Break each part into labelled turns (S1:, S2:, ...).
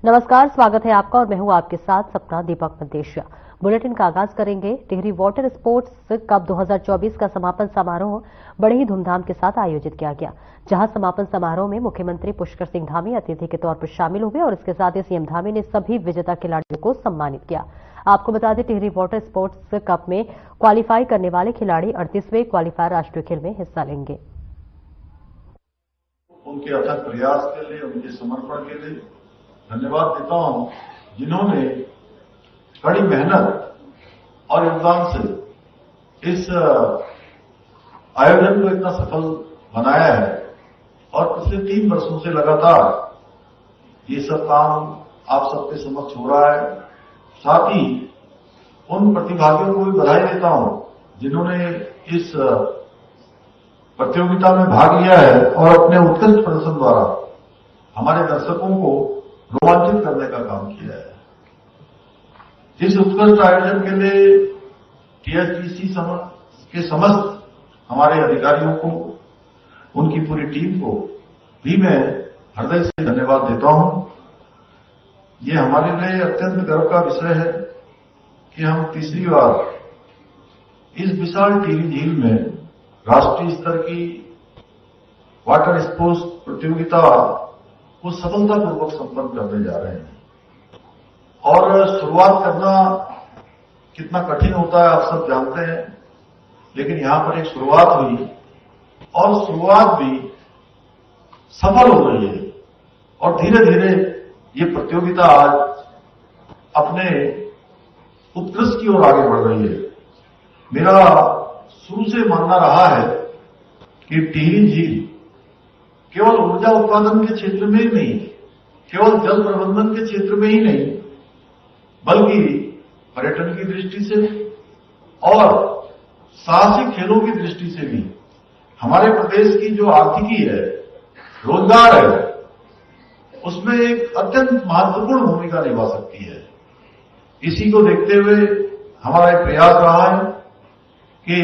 S1: नमस्कार, स्वागत है आपका और मैं हूं आपके साथ सपना दीपक मदेशिया। बुलेटिन का आगाज करेंगे। टिहरी वाटर स्पोर्ट्स कप 2024 का समापन समारोह बड़े ही धूमधाम के साथ आयोजित किया गया, जहां समापन समारोह में मुख्यमंत्री पुष्कर सिंह धामी अतिथि के तौर पर शामिल हुए और इसके साथ ही सीएम धामी ने सभी विजेता खिलाड़ियों को सम्मानित किया। आपको बता दें, टिहरी वाटर स्पोर्ट्स कप में क्वालिफाई करने वाले खिलाड़ी 38वें क्वालिफायर राष्ट्रीय खेल में हिस्सा लेंगे।
S2: उनके अथक प्रयास के लिए, उनके समर्पण के लिए धन्यवाद देता हूं, जिन्होंने कड़ी मेहनत और योगदान से इस आयोजन को इतना सफल बनाया है और पिछले 3 वर्षों से लगातार ये सब काम आप सबके समक्ष हो रहा है। साथ ही उन प्रतिभागियों को भी बधाई देता हूं जिन्होंने इस प्रतियोगिता में भाग लिया है और अपने उत्कृष्ट प्रदर्शन द्वारा हमारे दर्शकों को रोमांचित करने का काम किया है। इस उत्कृष्ट आयोजन के लिए टीएचडीसी के समस्त हमारे अधिकारियों को, उनकी पूरी टीम को भी मैं हृदय से धन्यवाद देता हूं। ये हमारे लिए अत्यंत गर्व का विषय है कि हम तीसरी बार इस विशाल टिहरी झील में राष्ट्रीय स्तर की वाटर स्पोर्ट्स प्रतियोगिता को सफलतापूर्वक संपन्न करने जा रहे हैं। और शुरुआत करना कितना कठिन होता है आप सब जानते हैं, लेकिन यहां पर एक शुरुआत हुई और शुरुआत भी सफल हो रही है और धीरे धीरे ये प्रतियोगिता आज अपने उत्कृष्ट की ओर आगे बढ़ रही है। मेरा शुरू से मानना रहा है कि टिहरी झील केवल ऊर्जा उत्पादन के क्षेत्र में ही नहीं, केवल जल प्रबंधन के क्षेत्र में ही नहीं, बल्कि पर्यटन की दृष्टि से और साहसिक खेलों की दृष्टि से भी हमारे प्रदेश की जो आर्थिकी है, रोजगार है, उसमें एक अत्यंत महत्वपूर्ण भूमिका निभा सकती है। इसी को देखते हुए हमारा एक प्रयास रहा है कि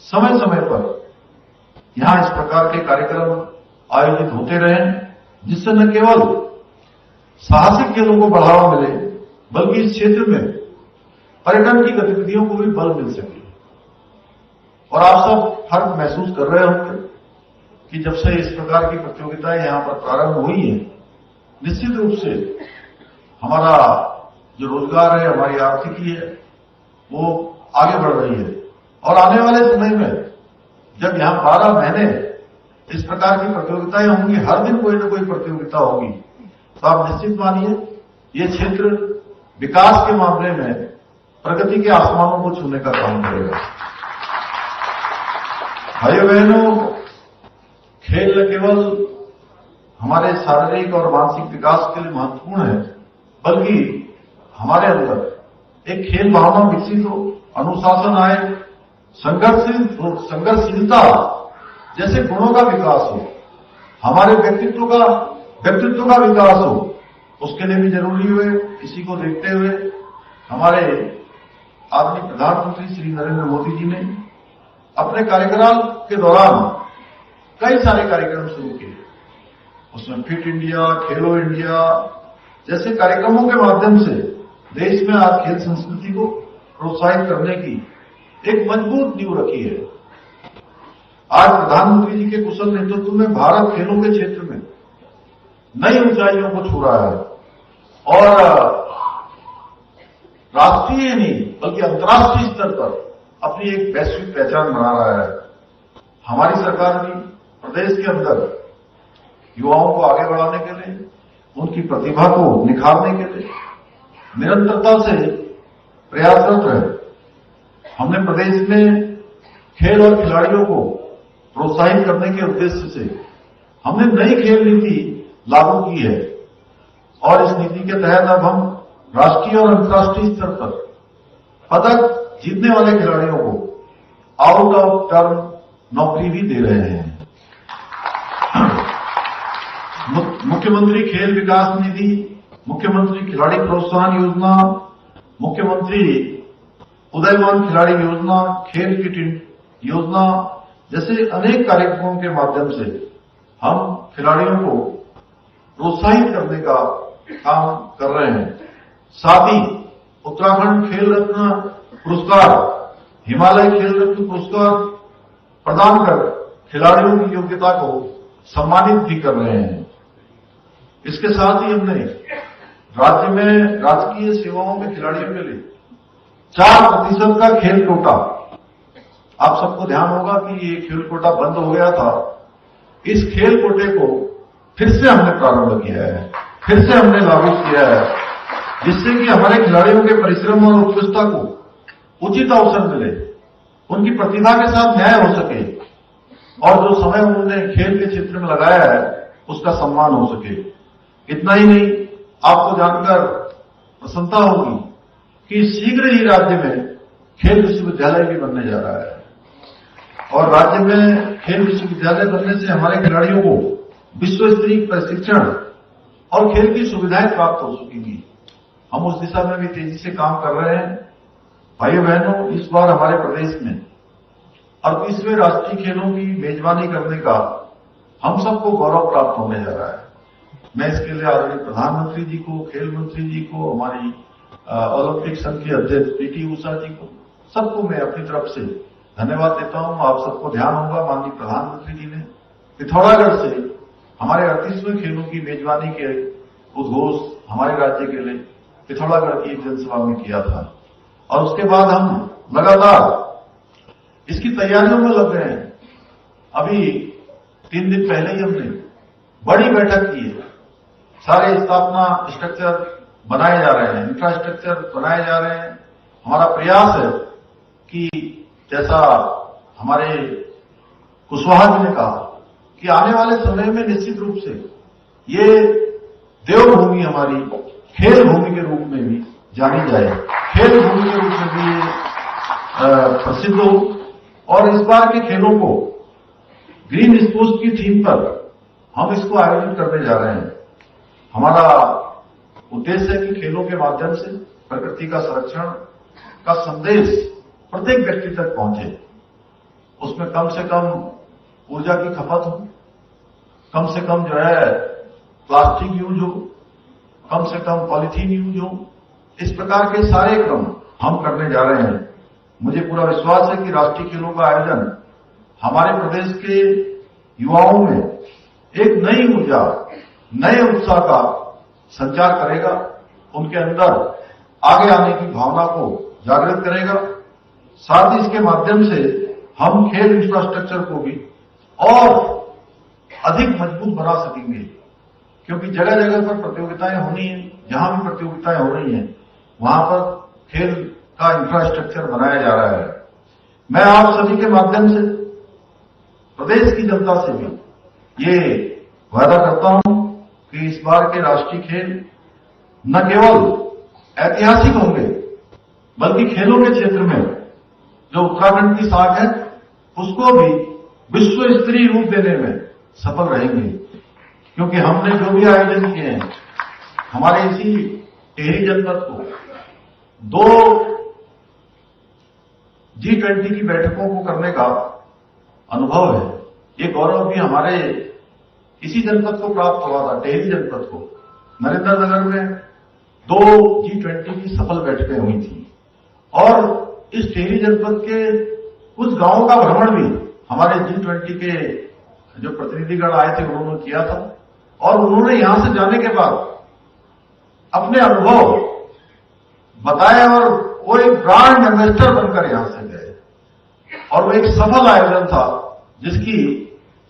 S2: समय समय पर यहां इस प्रकार के कार्यक्रम आयोजित होते रहें, जिससे न केवल साहसिक खेलों को बढ़ावा मिले, बल्कि इस क्षेत्र में पर्यटन की गतिविधियों को भी बल मिल सके। और आप सब फर्क महसूस कर रहे होंगे कि जब से इस प्रकार की प्रतियोगिताएं यहां पर प्रारंभ हुई है, निश्चित रूप से हमारा जो रोजगार है, हमारी आर्थिकी है, वो आगे बढ़ रही है। और आने वाले समय में जब यहां 12 महीने इस प्रकार की प्रतियोगिताएं होंगी, हर दिन कोई न कोई प्रतियोगिता होगी, तो आप निश्चित मानिए ये क्षेत्र विकास के मामले में प्रगति के आसमानों को छूने का काम करेगा। भाइयों बहनों, खेल न केवल हमारे शारीरिक और मानसिक विकास के लिए महत्वपूर्ण है, बल्कि हमारे अंदर एक खेल भावना विकसित हो, अनुशासन आए, संघर्षशीलता जैसे गुणों का विकास हो, हमारे व्यक्तित्व का विकास हो, उसके लिए भी जरूरी हुए। इसी को देखते हुए हमारे आदरणीय प्रधानमंत्री श्री नरेंद्र मोदी जी ने अपने कार्यकाल के दौरान कई सारे कार्यक्रम शुरू किए। उसमें फिट इंडिया, खेलो इंडिया जैसे कार्यक्रमों के माध्यम से देश में आज खेल संस्कृति को प्रोत्साहित करने की एक मजबूत नींव रखी है। आज प्रधानमंत्री जी के कुशल नेतृत्व में भारत खेलों के क्षेत्र में नई ऊंचाइयों को छू रहा है और राष्ट्रीय नहीं बल्कि अंतर्राष्ट्रीय स्तर पर अपनी एक वैश्विक पहचान बना रहा है। हमारी सरकार भी प्रदेश के अंदर युवाओं को आगे बढ़ाने के लिए, उनकी प्रतिभा को निखारने के लिए निरंतरता से प्रयासरत है। हमने प्रदेश में खेल और खिलाड़ियों को प्रोत्साहित करने के उद्देश्य से हमने नई खेल नीति लागू की है और इस नीति के तहत अब हम राष्ट्रीय और अंतर्राष्ट्रीय स्तर पर पदक जीतने वाले खिलाड़ियों को आउट ऑफ टर्म नौकरी भी दे रहे हैं। मुख्यमंत्री खेल विकास निधि, मुख्यमंत्री खिलाड़ी प्रोत्साहन योजना, मुख्यमंत्री उदयमान खिलाड़ी योजना, खेल किट योजना जैसे अनेक कार्यक्रमों के माध्यम से हम खिलाड़ियों को प्रोत्साहित करने का काम कर रहे हैं। साथ ही उत्तराखंड खेल रत्न पुरस्कार, हिमालय खेल रत्न पुरस्कार प्रदान कर खिलाड़ियों की योग्यता को सम्मानित भी कर रहे हैं। इसके साथ ही हमने राज्य में राजकीय सेवाओं में खिलाड़ियों के लिए 4% का खेल कोटा, आप सबको ध्यान होगा कि ये खेल कोटा बंद हो गया था, इस खेल कोटे को फिर से हमने प्रारंभ किया है, फिर से हमने लागू किया है, जिससे कि हमारे खिलाड़ियों के परिश्रम और उत्कृष्टता को उचित अवसर मिले, उनकी प्रतिभा के साथ न्याय हो सके और जो समय उन्होंने खेल के क्षेत्र में लगाया है उसका सम्मान हो सके। इतना ही नहीं, आपको जानकर प्रसन्नता होगी कि शीघ्र ही राज्य में खेल विश्वविद्यालय भी बनने जा रहा है और राज्य में खेल विश्वविद्यालय बनने से हमारे खिलाड़ियों को विश्व स्तरीय प्रशिक्षण और खेल की सुविधाएं प्राप्त हो सकेंगी। हम उस दिशा में भी तेजी से काम कर रहे हैं। भाइयों बहनों, इस बार हमारे प्रदेश में 38वें राष्ट्रीय खेलों की मेजबानी करने का हम सबको गौरव प्राप्त होने जा रहा है। मैं इसके लिए आदरणीय प्रधानमंत्री जी को, खेल मंत्री जी को, हमारी ओलंपिक संघ की अध्यक्ष पीटी उषा जी को, सबको मैं अपनी तरफ से धन्यवाद देता हूं। आप सबको ध्यान होगा, माननीय प्रधानमंत्री जी ने पिथौरागढ़ से हमारे 38वें खेलों की मेजबानी के उद्घोष हमारे राज्य के लिए पिथौरागढ़ की एक जनसभा में किया था और उसके बाद हम लगातार इसकी तैयारियों में लग गए हैं। अभी 3 दिन पहले ही हमने बड़ी बैठक की है। सारे स्थापना स्ट्रक्चर बनाए जा रहे हैं, इंफ्रास्ट्रक्चर बनाए जा रहे हैं। हमारा प्रयास है कि जैसा हमारे कुशवाहा जी ने कहा कि आने वाले समय में निश्चित रूप से ये देवभूमि हमारी खेल भूमि के रूप में भी जानी जाए, खेल भूमि के रूप में भी ये प्रसिद्ध हो। और इस बार के खेलों को ग्रीन स्पोर्ट्स की थीम पर हम इसको आयोजित करने जा रहे हैं। हमारा उद्देश्य है कि खेलों के माध्यम से प्रकृति का संरक्षण का संदेश प्रत्येक व्यक्ति तक पहुंचे, उसमें कम से कम ऊर्जा की खपत हो, कम से कम जो है प्लास्टिक यूज हो, कम से कम पॉलीथीन यूज हो। इस प्रकार के सारे क्रम हम करने जा रहे हैं। मुझे पूरा विश्वास है कि राष्ट्रीय खेलों का आयोजन हमारे प्रदेश के युवाओं में एक नई ऊर्जा, नए उत्साह का संचार करेगा, उनके अंदर आगे आने की भावना को जागृत करेगा। साथ ही इसके माध्यम से हम खेल इंफ्रास्ट्रक्चर को भी और अधिक मजबूत बना सकेंगे, क्योंकि जगह जगह पर प्रतियोगिताएं होनी है। जहां भी प्रतियोगिताएं हो रही हैं वहां पर खेल का इंफ्रास्ट्रक्चर बनाया जा रहा है। मैं आप सभी के माध्यम से प्रदेश की जनता से भी ये वादा करता हूं कि इस बार के राष्ट्रीय खेल न केवल ऐतिहासिक होंगे, बल्कि खेलों के क्षेत्र में जो उत्तराखंड की साख है उसको भी विश्व स्तरीय रूप देने में सफल रहेंगे। क्योंकि हमने जो भी आयोजन किए हैं, हमारे इसी टिहरी जनपद को 2 G20 की बैठकों को करने का अनुभव है। ये गौरव भी हमारे इसी जनपद को प्राप्त हुआ था, टिहरी जनपद को। नरेंद्र नगर में 2 G20 की सफल बैठकें हुई थी और इस टिहरी जनपद के कुछ गांवों का भ्रमण भी हमारे G20 के जो प्रतिनिधिगण आए थे उन्होंने किया था और उन्होंने यहां से जाने के बाद अपने अनुभव बताए और वो एक ब्रांड एम्बेसडर बनकर यहां से गए और वो एक सफल आयोजन था जिसकी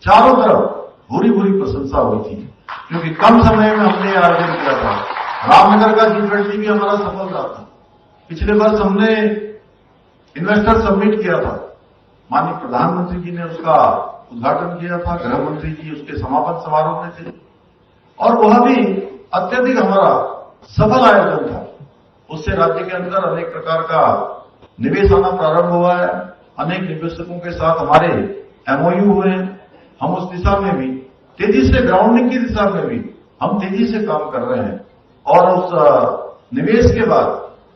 S2: चारों तरफ भूरी भूरी प्रशंसा हुई थी, क्योंकि कम समय में हमने आयोजन किया था। रामनगर का G20 भी हमारा सफल रहा था। पिछले वर्ष हमने इन्वेस्टर समिट किया था, माननीय प्रधानमंत्री जी ने उसका उद्घाटन किया था, गृह मंत्री जी उसके समापन समारोह में थे और वह भी अत्यधिक हमारा सफल आयोजन था। उससे राज्य के अंदर अनेक प्रकार का निवेश आना प्रारंभ हुआ है, अनेक निवेशकों के साथ हमारे MOU हुए हैं। हम उस दिशा में भी तेजी से, ग्राउंडिंग की दिशा में भी हम तेजी से काम कर रहे हैं और उस निवेश के बाद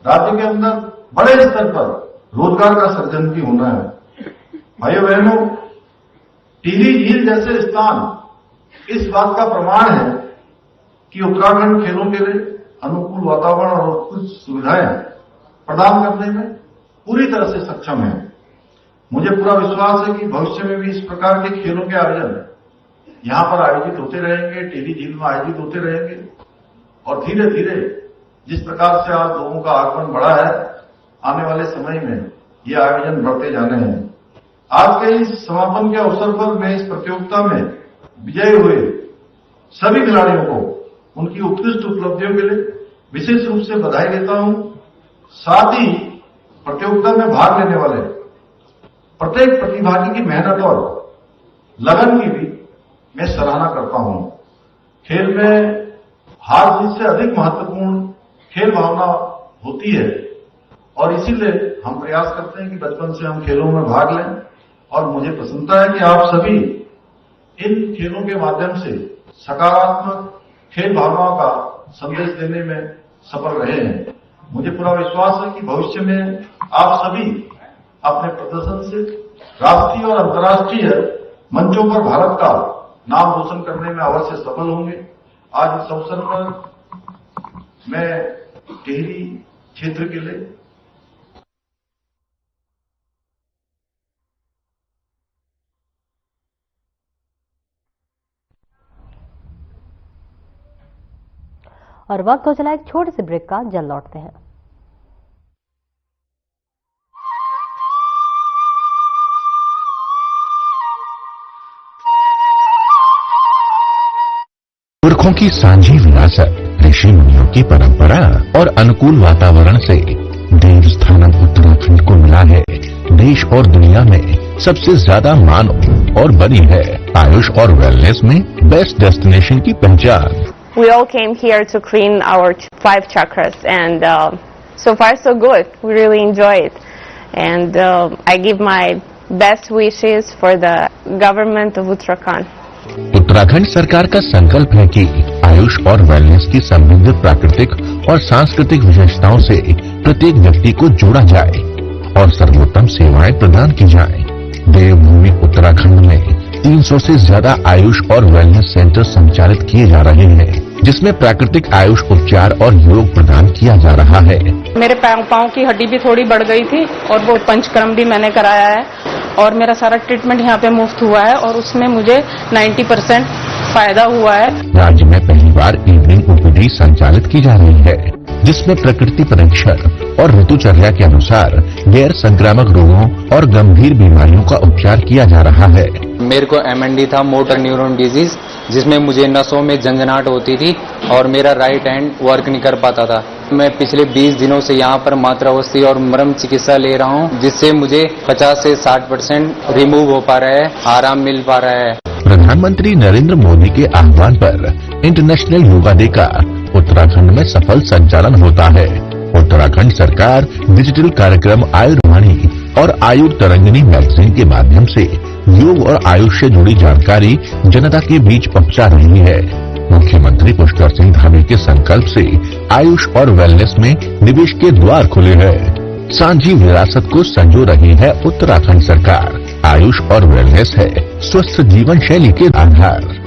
S2: राज्य के अंदर बड़े स्तर पर रोजगार का सृजन भी होना है। भाइयों बहनों, टिहरी झील जैसे स्थान इस बात का प्रमाण है कि उत्तराखंड खेलों के लिए अनुकूल वातावरण और कुछ सुविधाएं प्रदान करने में पूरी तरह से सक्षम है। मुझे पूरा विश्वास है कि भविष्य में भी इस प्रकार के खेलों के आयोजन यहां पर आयोजित होते रहेंगे, टिहरी झील में आयोजित होते रहेंगे और धीरे धीरे जिस प्रकार से आज लोगों का आगमन बढ़ा है, आने वाले समय में ये आयोजन बढ़ते जाने हैं। आज के इस समापन के अवसर पर मैं इस प्रतियोगिता में विजयी हुए सभी खिलाड़ियों को उनकी उत्कृष्ट उपलब्धियों के लिए विशेष रूप से बधाई देता हूं। साथ ही प्रतियोगिता में भाग लेने वाले प्रत्येक प्रतिभागी की मेहनत और लगन की भी मैं सराहना करता हूं। खेल में हार जीत से अधिक महत्वपूर्ण खेल भावना होती है और इसीलिए हम प्रयास करते हैं कि बचपन से हम खेलों में भाग लें और मुझे प्रसन्नता है कि आप सभी इन खेलों के माध्यम से सकारात्मक खेल भावनाओं का संदेश देने में सफल रहे हैं। मुझे पूरा विश्वास है कि भविष्य में आप सभी अपने प्रदर्शन से राष्ट्रीय और अंतर्राष्ट्रीय मंचों पर भारत का नाम रोशन करने में अवश्य सफल होंगे। आज इस अवसर पर मैं टिहरी क्षेत्र के लिए
S1: और वक्त हो चला एक छोटे से ब्रेक का, जल्द लौटते हैं।
S3: पुरखों की सांझी विरासत, ऋषि मुनियों की परंपरा और अनुकूल वातावरण से देव स्थानम उत्तराखंड को मिला है देश और दुनिया में सबसे ज्यादा मान और बनी है आयुष और वेलनेस में बेस्ट डेस्टिनेशन की पहचान।
S4: We all came here to clean our 5 chakras, and so far so good. We really enjoy it, and I give my best wishes for the government of Uttarakhand.
S3: Uttarakhand सरकार का संकल्प है कि आयुष और wellness की समृद्ध प्राकृतिक और सांस्कृतिक विशेषताओं से प्रत्येक व्यक्ति को जोड़ा जाए और सर्वोत्तम सेवाएं प्रदान की जाएं। देवभूमि उत्तराखंड में 300 से ज्यादा आयुष और वेलनेस सेंटर संचालित किए जा रहे हैं, जिसमें प्राकृतिक आयुष उपचार और योग प्रदान किया जा रहा है।
S5: मेरे पाँव की हड्डी भी थोड़ी बढ़ गई थी और वो पंचकर्म भी मैंने कराया है और मेरा सारा ट्रीटमेंट यहाँ पे मुफ्त हुआ है और उसमें मुझे 90% फायदा हुआ है।
S3: राज्य में पहली बार इवनिंग ओपीडी संचालित की जा रही है, जिसमें प्रकृति परीक्षण और ऋतुचर्या के अनुसार गैर संक्रामक रोगों और गंभीर बीमारियों का उपचार किया जा रहा है।
S6: मेरे को MND था, मोटर न्यूरॉन डिजीज, जिसमें मुझे नसों में झंझनाहट होती थी और मेरा राइट हैंड वर्क नहीं कर पाता था। मैं पिछले 20 दिनों से यहाँ पर मात्रावस्थी और मरम चिकित्सा ले रहा हूँ, जिससे मुझे 50 से 60% रिमूव हो पा रहा है, आराम मिल पा रहा है।
S3: प्रधानमंत्री नरेंद्र मोदी के आह्वान पर इंटरनेशनल योगा डे का उत्तराखंड में सफल संचालन होता है। उत्तराखंड सरकार डिजिटल कार्यक्रम आयुर्वाणी और आयु तरंगिनी मैगजीन के माध्यम से योग और आयुष से जुड़ी जानकारी जनता के बीच पहुंचा रही है। मुख्यमंत्री पुष्कर सिंह धामी के संकल्प से आयुष और वेलनेस में निवेश के द्वार खुले हैं। सांझी विरासत को संजो रही है उत्तराखंड सरकार। आयुष और वेलनेस है स्वस्थ जीवन शैली के आधार।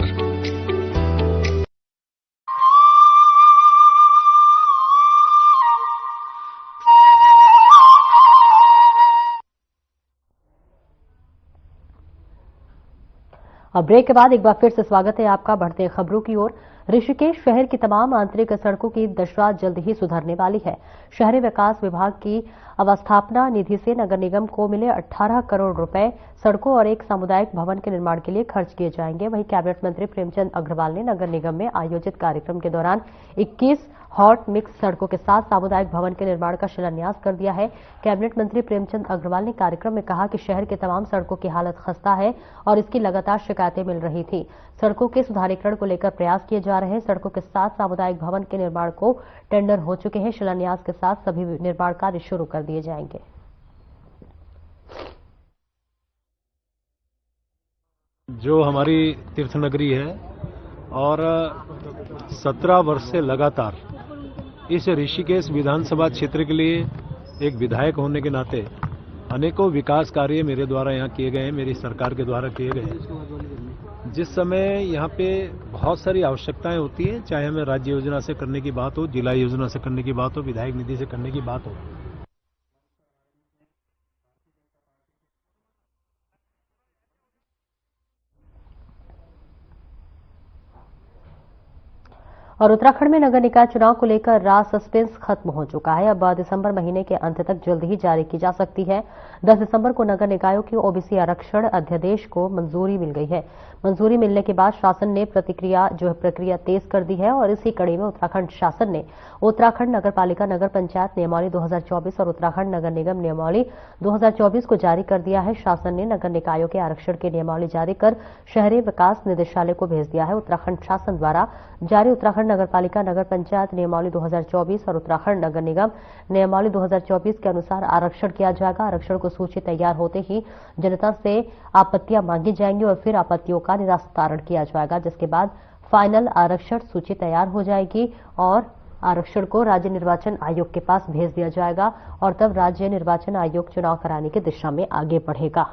S1: अब ब्रेक के बाद एक बार फिर से स्वागत है आपका। बढ़ते खबरों की ओर। ऋषिकेश शहर की तमाम आंतरिक सड़कों की दशा जल्द ही सुधरने वाली है। शहरी विकास विभाग की अवस्थापना निधि से नगर निगम को मिले 18 करोड़ रुपए सड़कों और एक सामुदायिक भवन के निर्माण के लिए खर्च किए जाएंगे। वहीं कैबिनेट मंत्री प्रेमचंद अग्रवाल ने नगर निगम में आयोजित कार्यक्रम के दौरान 21 हॉट मिक्स सड़कों के साथ सामुदायिक भवन के निर्माण का शिलान्यास कर दिया है। कैबिनेट मंत्री प्रेमचंद अग्रवाल ने कार्यक्रम में कहा कि शहर के तमाम सड़कों की हालत खस्ता है और इसकी लगातार शिकायतें मिल रही थी। सड़कों के सुधारीकरण को लेकर प्रयास किए जा रहे हैं। सड़कों के साथ सामुदायिक भवन के निर्माण को टेंडर हो चुके हैं। शिलान्यास के साथ सभी निर्माण कार्य शुरू कर दिए जाएंगे।
S7: जो हमारी तीर्थ नगरी है और 17 वर्ष से लगातार इस ऋषिकेश विधानसभा क्षेत्र के लिए एक विधायक होने के नाते अनेकों विकास कार्य मेरे द्वारा यहाँ किए गए हैं, मेरी सरकार के द्वारा किए गए हैं। जिस समय यहाँ पे बहुत सारी आवश्यकताएं होती हैं, चाहे हमें राज्य योजना से करने की बात हो, जिला योजना से करने की बात हो, विधायक निधि से करने की बात हो,
S1: और उत्तराखंड में नगर निकाय चुनाव को लेकर रात सस्पेंस खत्म हो चुका है। अब दिसंबर महीने के अंत तक जल्द ही जारी की जा सकती है। 10 दिसंबर को नगर निकायों की ओबीसी आरक्षण अध्यादेश को मंजूरी मिल गई है। मंजूरी मिलने के बाद शासन ने प्रक्रिया तेज कर दी है और इसी कड़ी में उत्तराखंड शासन ने उत्तराखंड नगर पालिका नगर पंचायत नियमावली 2024 और उत्तराखंड नगर निगम नियमावली 2024 को जारी कर दिया है। शासन ने नगर निकायों के आरक्षण की नियमावली जारी कर शहरी विकास निदेशालय को भेज दिया है। उत्तराखंड शासन द्वारा जारी उत्तराखंड नगर पालिका नगर पंचायत नियमावली 2024 और उत्तराखंड नगर निगम नियमावली 2024 के अनुसार आरक्षण किया जाएगा। आरक्षण को सूची तैयार होते ही जनता से आपत्तियां मांगी जाएंगी और फिर आपत्तियों का निराकरण किया जाएगा, जिसके बाद फाइनल आरक्षण सूची तैयार हो जाएगी और आरक्षण को राज्य निर्वाचन आयोग के पास भेज दिया जाएगा और तब राज्य निर्वाचन आयोग चुनाव कराने की दिशा में आगे बढ़ेगा।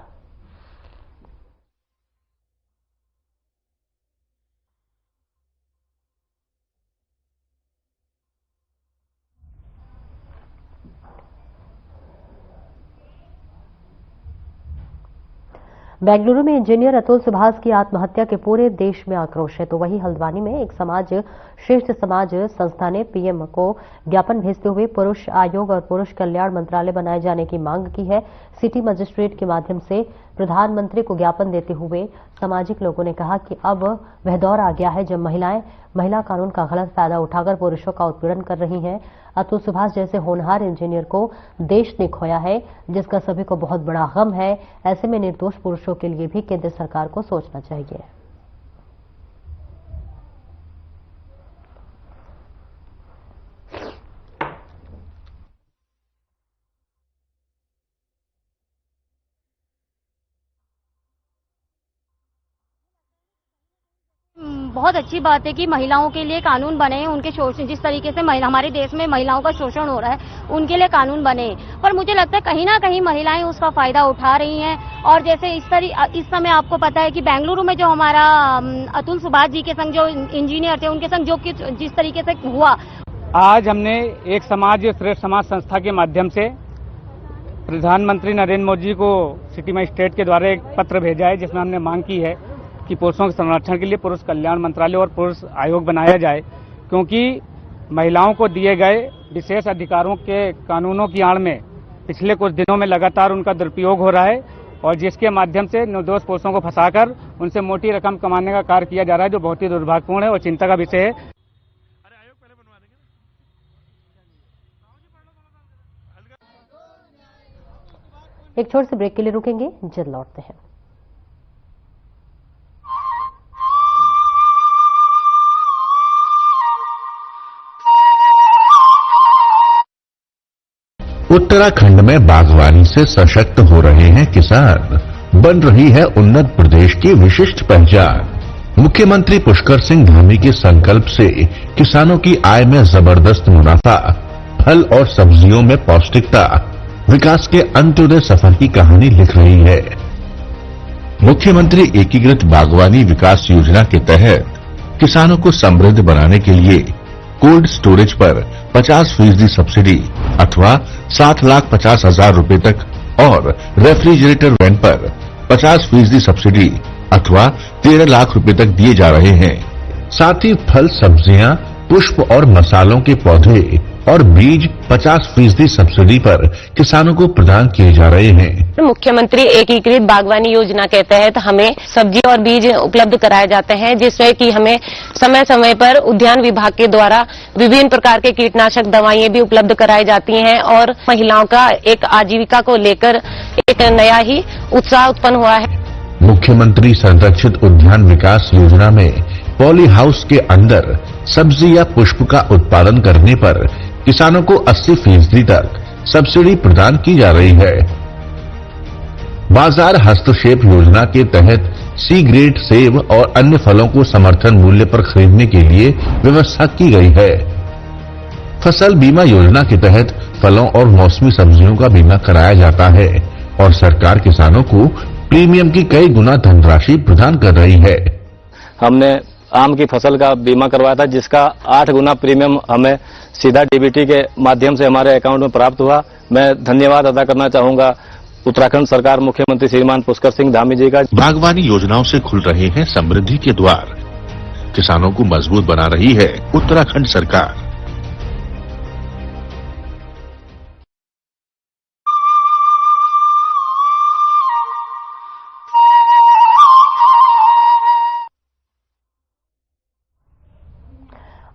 S1: बेंगलुरु में इंजीनियर अतुल सुभाष की आत्महत्या के पूरे देश में आक्रोश है, तो वहीं हल्द्वानी में एक श्रेष्ठ समाज संस्था ने पीएम को ज्ञापन भेजते हुए पुरुष आयोग और पुरुष कल्याण मंत्रालय बनाए जाने की मांग की है। सिटी मजिस्ट्रेट के माध्यम से प्रधानमंत्री को ज्ञापन देते हुए सामाजिक लोगों ने कहा कि अब वह दौर आ गया है जब महिला कानून का गलत फायदा उठाकर पुरुषों का उत्पीड़न कर रही हैं। अतुल सुभाष जैसे होनहार इंजीनियर को देश ने खोया है, जिसका सभी को बहुत बड़ा गम है। ऐसे में निर्दोष पुरुषों के लिए भी केंद्र सरकार को सोचना चाहिए।
S8: बहुत अच्छी बात है कि महिलाओं के लिए कानून बने, उनके शोषण, जिस तरीके से हमारे देश में महिलाओं का शोषण हो रहा है उनके लिए कानून बने, पर मुझे लगता है कहीं ना कहीं महिलाएं उसका फायदा उठा रही हैं। और जैसे इस समय आपको पता है कि बेंगलुरु में जो हमारा अतुल सुभाष जी के संग जो इंजीनियर थे उनके संग जो जिस तरीके से हुआ,
S9: आज हमने एक श्रेष्ठ समाज संस्था के माध्यम से प्रधानमंत्री नरेंद्र मोदी जी को सिटी मजिस्ट्रेट के द्वारा एक पत्र भेजा है, जिसमें हमने मांग की है कि पुरुषों के संरक्षण के लिए पुरुष कल्याण मंत्रालय और पुरुष आयोग बनाया जाए, क्योंकि महिलाओं को दिए गए विशेष अधिकारों के कानूनों की आड़ में पिछले कुछ दिनों में लगातार उनका दुरुपयोग हो रहा है और जिसके माध्यम से निर्दोष पुरुषों को फंसाकर उनसे मोटी रकम कमाने का कार्य किया जा रहा है, जो बहुत ही दुर्भाग्यपूर्ण है और चिंता का विषय है।
S1: एक छोटे से ब्रेक के लिए रुकेंगे, जल्द लौटते हैं।
S3: उत्तराखंड में बागवानी से सशक्त हो रहे हैं किसान, बन रही है उन्नत प्रदेश की विशिष्ट पहचान। मुख्यमंत्री पुष्कर सिंह धामी के संकल्प से किसानों की आय में जबरदस्त मुनाफा, फल और सब्जियों में पौष्टिकता, विकास के अंत्योदय सफर की कहानी लिख रही है। मुख्यमंत्री एकीकृत बागवानी विकास योजना के तहत किसानों को समृद्ध बनाने के लिए कोल्ड स्टोरेज पर 50% सब्सिडी अथवा 7,50,000 रुपए तक और रेफ्रिजरेटर वैन पर 50% सब्सिडी अथवा 13 लाख रुपए तक दिए जा रहे हैं। साथ ही फल, सब्जियां, पुष्प और मसालों के पौधे और बीज 50% सब्सिडी पर किसानों को प्रदान किए जा रहे हैं।
S10: मुख्यमंत्री एकीकृत बागवानी योजना के तहत हमें सब्जी और बीज उपलब्ध कराए जाते हैं, जिसमें कि हमें समय समय पर उद्यान विभाग के द्वारा विभिन्न प्रकार के कीटनाशक दवाइयां भी उपलब्ध कराई जाती हैं और महिलाओं का एक आजीविका को लेकर एक नया ही उत्साह उत्पन्न हुआ है।
S3: मुख्यमंत्री संरक्षित उद्यान विकास योजना में पॉली हाउस के अंदर सब्जी या पुष्प का उत्पादन करने पर किसानों को 80% तक सब्सिडी प्रदान की जा रही है। बाजार हस्तक्षेप योजना के तहत सी ग्रेड सेब और अन्य फलों को समर्थन मूल्य पर खरीदने के लिए व्यवस्था की गई है। फसल बीमा योजना के तहत फलों और मौसमी सब्जियों का बीमा कराया जाता है और सरकार किसानों को प्रीमियम की कई गुना धनराशि प्रदान कर रही है।
S11: हमने आम की फसल का बीमा करवाया था, जिसका 8 गुना प्रीमियम हमें सीधा डीबीटी के माध्यम से हमारे अकाउंट में प्राप्त हुआ। मैं धन्यवाद अदा करना चाहूंगा उत्तराखंड सरकार, मुख्यमंत्री श्रीमान पुष्कर सिंह धामी जी का।
S3: बागवानी योजनाओं से खुल रहे हैं समृद्धि के द्वार, किसानों को मजबूत बना रही है उत्तराखंड सरकार।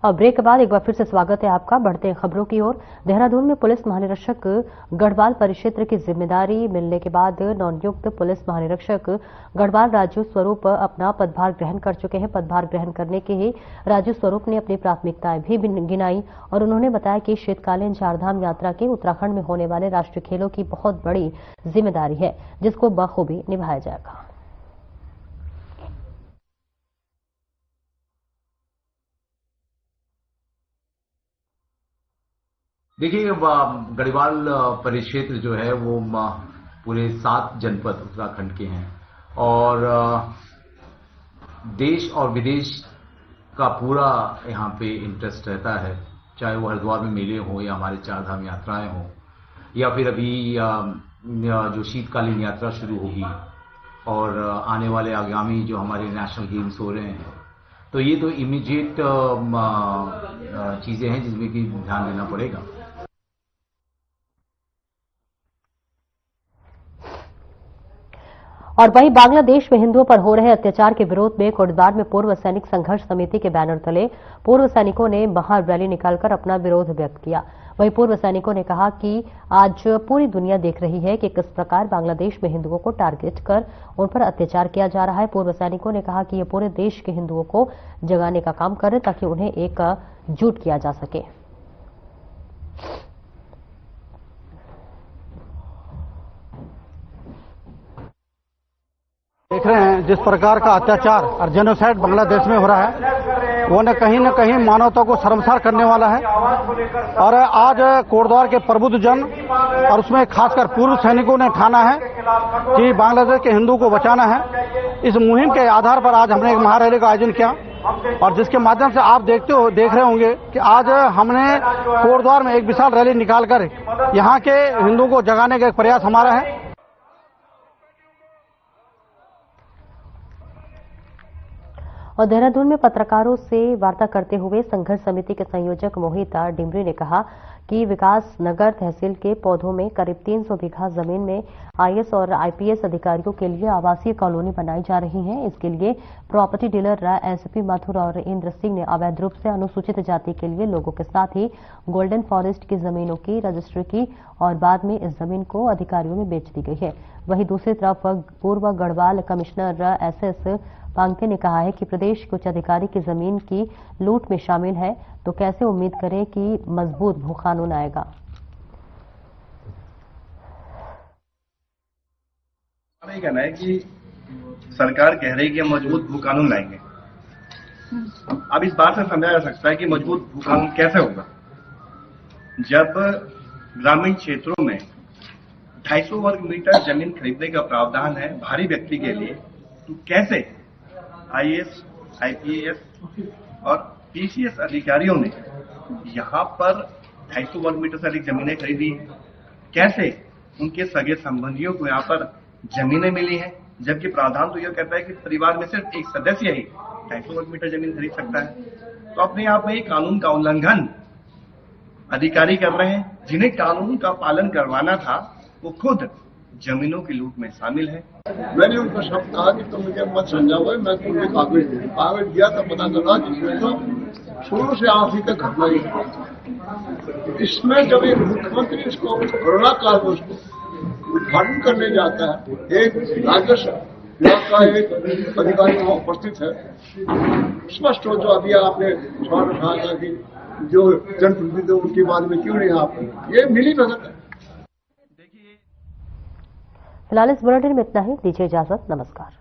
S1: अब ब्रेक के बाद एक बार फिर से स्वागत है आपका। बढ़ते हैं खबरों की ओर। देहरादून में पुलिस महानिरीक्षक गढ़वाल परिक्षेत्र की जिम्मेदारी मिलने के बाद नवनियुक्त पुलिस महानिरीक्षक गढ़वाल राजू स्वरूप अपना पदभार ग्रहण कर चुके हैं। पदभार ग्रहण करने के ही राजू स्वरूप ने अपनी प्राथमिकताएं भी गिनाई और उन्होंने बताया कि शीतकालीन चारधाम यात्रा के उत्तराखंड में होने वाले राष्ट्रीय खेलों की बहुत बड़ी जिम्मेदारी है, जिसको बखूबी निभाया जाएगा।
S12: देखिए, गढ़वाल परिक्षेत्र जो है वो पूरे 7 जनपद उत्तराखंड के हैं और देश और विदेश का पूरा यहाँ पे इंटरेस्ट रहता है, चाहे वो हरिद्वार में मेले हो या हमारे चारधाम यात्राएं हो या फिर अभी जो शीतकालीन यात्रा शुरू होगी और आने वाले आगामी जो हमारे नेशनल गेम्स हो रहे हैं। तो ये तो इमीडिएट चीजें हैं जिसमें कि ध्यान देना पड़ेगा।
S1: और वहीं बांग्लादेश में हिंदुओं पर हो रहे अत्याचार के विरोध में कोटद्वार में पूर्व सैनिक संघर्ष समिति के बैनर तले पूर्व सैनिकों ने महा रैली निकालकर अपना विरोध व्यक्त किया। वहीं पूर्व सैनिकों ने कहा कि आज पूरी दुनिया देख रही है कि किस प्रकार बांग्लादेश में हिंदुओं को टारगेट कर उन पर अत्याचार किया जा रहा है। पूर्व सैनिकों ने कहा कि ये पूरे देश के हिंदुओं को जगाने का काम कर रहे ताकि उन्हें एकजुट किया जा सके।
S13: देख रहे हैं जिस प्रकार का अत्याचार और जेनोसाइड बांग्लादेश में हो रहा है, वो न कहीं मानवता को शर्मसार करने वाला है। और आज कोटद्वार के प्रबुद्ध जन और उसमें खासकर पूर्व सैनिकों ने ठाना है कि बांग्लादेश के हिंदू को बचाना है। इस मुहिम के आधार पर आज हमने एक महारैली का आयोजन किया और जिसके माध्यम से आप देख रहे होंगे कि आज हमने कोटद्वार में एक विशाल रैली निकालकर यहाँ के हिंदुओं को जगाने का एक प्रयास हमारा है।
S1: और देहरादून में पत्रकारों से वार्ता करते हुए संघर्ष समिति के संयोजक मोहिता डिमरी ने कहा कि विकास नगर तहसील के पौधों में करीब 300 बीघा जमीन में आईएएस और आईपीएस अधिकारियों के लिए आवासीय कॉलोनी बनाई जा रही है। इसके लिए प्रॉपर्टी डीलर एसपी मथुर और इंद्र सिंह ने अवैध रूप से अनुसूचित जाति के लिए लोगों के साथ ही गोल्डन फॉरेस्ट की जमीनों की रजिस्ट्री की और बाद में इस जमीन को अधिकारियों में बेच दी गई है। वहीं दूसरी तरफ पूर्व गढ़वाल कमिश्नर एसएस पांगते ने कहा है कि प्रदेश के उच्च अधिकारी की जमीन की लूट में शामिल है, तो कैसे उम्मीद करें कि मजबूत भू कानून आएगा।
S14: हमें कहना है कि सरकार कह रही है कि हम मजबूत भू कानून लाएंगे। अब इस बात से समझा जा सकता है कि मजबूत भू कानून कैसे होगा, जब ग्रामीण क्षेत्रों में 250 वर्ग मीटर जमीन खरीदने का प्रावधान है भारी व्यक्ति के लिए, तो कैसे आईएएस, आईपीएस और पीसीएस अधिकारियों ने यहाँ पर 250 वर्ग मीटर से अधिक जमीनें खरीदी हैं, कैसे उनके सगे संबंधियों को यहाँ पर जमीनें मिली हैं, जबकि प्रावधान तो यह कहता है कि परिवार में सिर्फ एक सदस्य ही 250 वर्ग मीटर जमीन खरीद सकता है। तो अपने आप में ही कानून का उल्लंघन अधिकारी कर रहे हैं। जिन्हें कानून का पालन करवाना था वो खुद जमीनों की लूट में शामिल है।
S15: मैंने उनको शब्द कहा कि तुम मुझे मत समझाओ, मैं तुम्हें कागज दिया तो पता चला जिसमें तो शुरू से आखिरी तक घटना ही है। इसमें जब एक मुख्यमंत्री इसको कोरोना काल में उसको उद्घाटन करने जाता है, एक राजस्व विभाग का एक अधिकारी वहां उपस्थित है, स्पष्ट हो जो अभी आपने सवाल उठाया था कि जो जनप्रतिनिधि उनके बाद में क्यों नहीं आप, ये मिली भगत है।
S1: फिलहाल इस बुलेटिन में इतना ही। दीजिए इजाजत। नमस्कार।